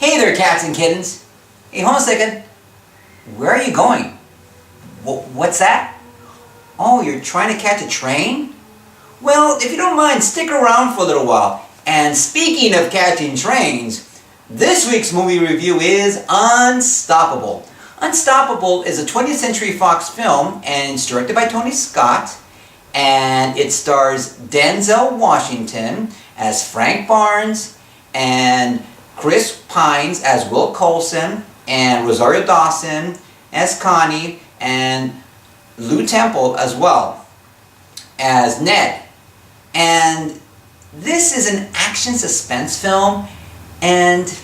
Hey there, cats and kittens. Hey, hold on a second. Where are you going? What's that? Oh, you're trying to catch a train? Well, if you don't mind, stick around for a little while. And speaking of catching trains, this week's movie review is Unstoppable. Unstoppable is a 20th Century Fox film, and it's directed by Tony Scott. And it stars Denzel Washington as Frank Barnes, and Chris Pines as Will Coulson, and Rosario Dawson as Connie, and Lou Temple as well as Ned. And this is an action suspense film, and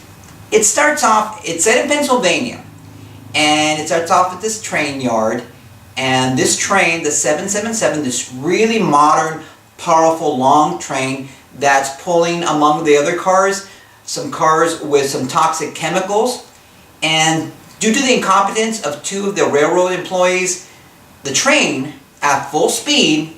it starts off, it's set in Pennsylvania, and it starts off at this train yard, and this train, the 777, this really modern, powerful, long train that's pulling among the other cars, some cars with some toxic chemicals, and due to the incompetence of two of the railroad employees, the train, at full speed,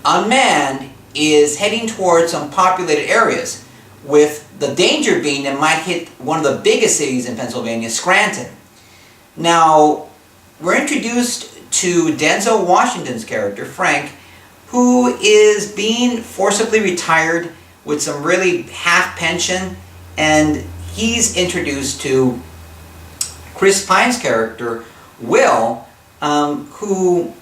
unmanned, is heading towards some populated areas, with the danger being it might hit one of the biggest cities in Pennsylvania, Scranton. Now, we're introduced to Denzel Washington's character, Frank, who is being forcibly retired with some really half pension, and he's introduced to Chris Pine's character, Will, who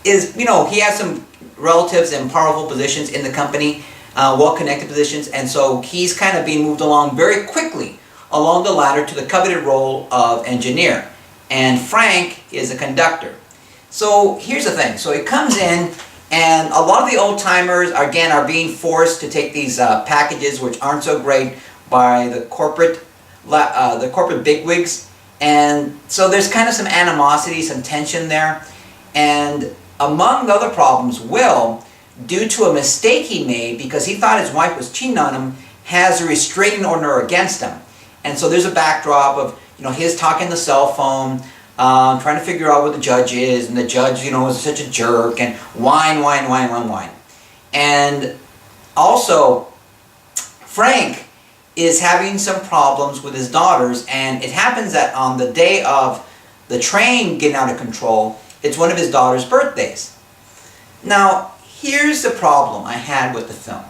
is, he has some relatives in powerful positions in the company, well-connected positions, and so he's kind of being moved along very quickly along the ladder to the coveted role of engineer. And Frank is a conductor. So here's the thing. So it comes in, and a lot of the old-timers, again, are being forced to take these packages, which aren't so great, by the corporate bigwigs. And so there's kind of some animosity, some tension there. And among the other problems, Will, due to a mistake he made because he thought his wife was cheating on him, has a restraining order against him. And so there's a backdrop of, his talking the cell phone, trying to figure out what the judge is, and the judge, is such a jerk, and whine. And also, Frank is having some problems with his daughters, and it happens that on the day of the train getting out of control, it's one of his daughter's birthdays. Now, here's the problem I had with the film.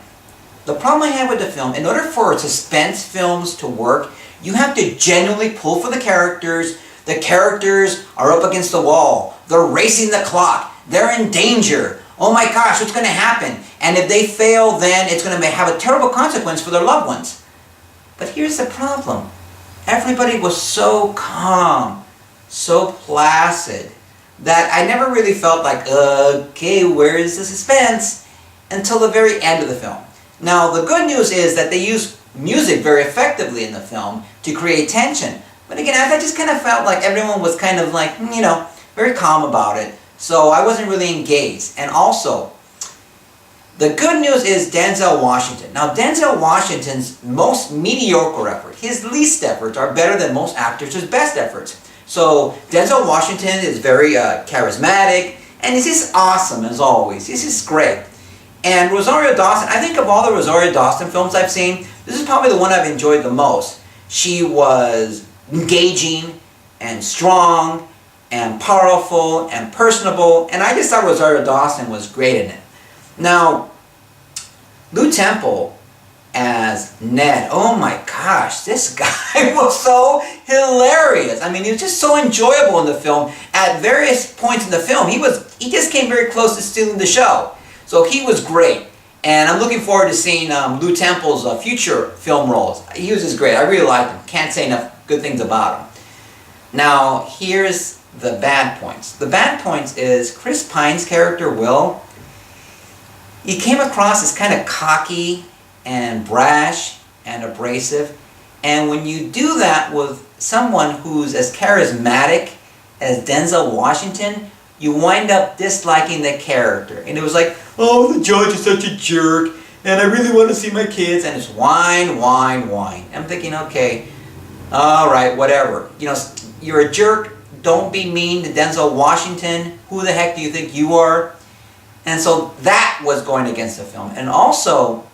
The problem I had with the film, in order for suspense films to work, you have to genuinely pull for the characters. The characters are up against the wall. They're racing the clock. They're in danger. Oh my gosh, what's going to happen? And if they fail, then it's going to have a terrible consequence for their loved ones. But here's the problem. Everybody was so calm, so placid, that I never really felt like, okay, where is the suspense? Until the very end of the film. Now, the good news is that they use music very effectively in the film to create tension. But again, I just kind of felt like everyone was kind of like, very calm about it. So I wasn't really engaged. And also, the good news is Denzel Washington. Now, Denzel Washington's most mediocre effort, his least efforts, are better than most actors' best efforts. So Denzel Washington is very charismatic, and he's just awesome as always. He's just great. And Rosario Dawson, I think of all the Rosario Dawson films I've seen, this is probably the one I've enjoyed the most. She was engaging and strong and powerful and personable, and I just thought Rosario Dawson was great in it. Now, Lou Temple as Ned, oh my gosh, this guy was so hilarious. I mean, he was just so enjoyable in the film. At various points in the film, he just came very close to stealing the show. So he was great. And I'm looking forward to seeing Lou Temple's future film roles. He was just great. I really liked him. Can't say enough good things about him. Now, here's the bad points. The bad points is Chris Pine's character, Will, he came across as kind of cocky and brash and abrasive. And when you do that with someone who's as charismatic as Denzel Washington, you wind up disliking the character. And it was like, oh, the judge is such a jerk, and I really want to see my kids, and it's whine. I'm thinking, okay, all right, whatever. You're a jerk. Don't be mean to Denzel Washington. Who the heck do you think you are? And so that was going against the film. And also,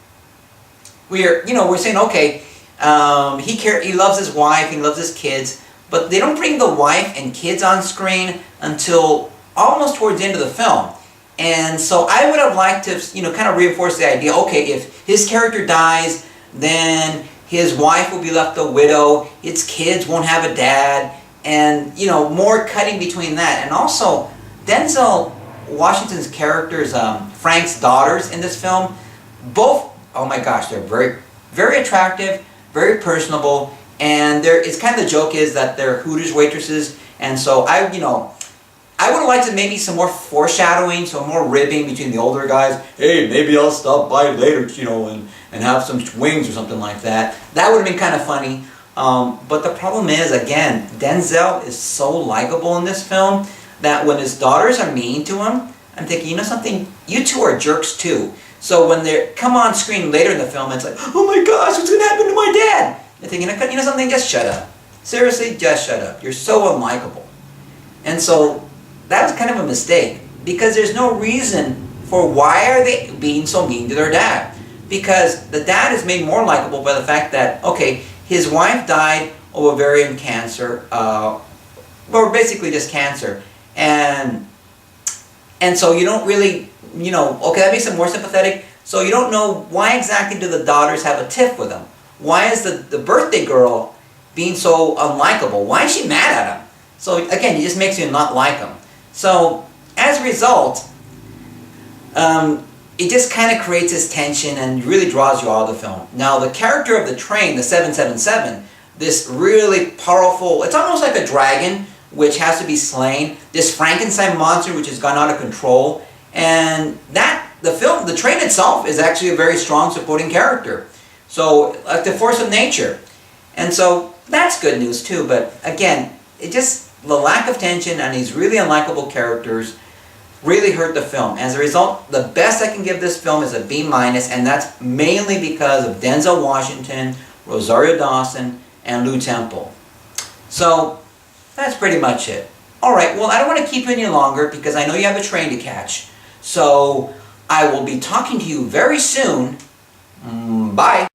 we're saying, okay, He loves his wife, he loves his kids, but they don't bring the wife and kids on screen until almost towards the end of the film. And so I would have liked to, kind of reinforce the idea, okay, if his character dies, then his wife will be left a widow, his kids won't have a dad, and, more cutting between that. And also, Denzel Washington's characters, Frank's daughters in this film, both, oh my gosh, they're very, very attractive, very personable, and it's kind of the joke is that they're Hooters waitresses, and so I would have liked to maybe some more foreshadowing, some more ribbing between the older guys. Hey, maybe I'll stop by later, and have some wings or something like that. That would have been kind of funny. But the problem is, again, Denzel is so likable in this film that when his daughters are mean to him, I'm thinking, you know something? You two are jerks too. So when they come on screen later in the film, it's like, oh my gosh, what's going to happen to my dad? I'm thinking, you know something? Just shut up. Seriously, just shut up. You're so unlikable. And so that was kind of a mistake, because there's no reason for why are they being so mean to their dad. Because the dad is made more likable by the fact that, okay, his wife died of ovarian cancer, or basically just cancer, and so you don't really, okay, that makes him more sympathetic. So you don't know why exactly do the daughters have a tiff with him. Why is the birthday girl being so unlikable? Why is she mad at him? So again, it just makes you not like him. So as a result, it just kind of creates this tension and really draws you out of the film. Now the character of the train, the 777, this really powerful, it's almost like a dragon which has to be slain, this Frankenstein monster which has gone out of control, and the train itself is actually a very strong supporting character. So, like the force of nature. And so, that's good news too, but again, the lack of tension and these really unlikable characters really hurt the film. As a result, the best I can give this film is a B-, and that's mainly because of Denzel Washington, Rosario Dawson, and Lou Temple. So, that's pretty much it. Alright, well I don't want to keep you any longer because I know you have a train to catch. So, I will be talking to you very soon. Bye!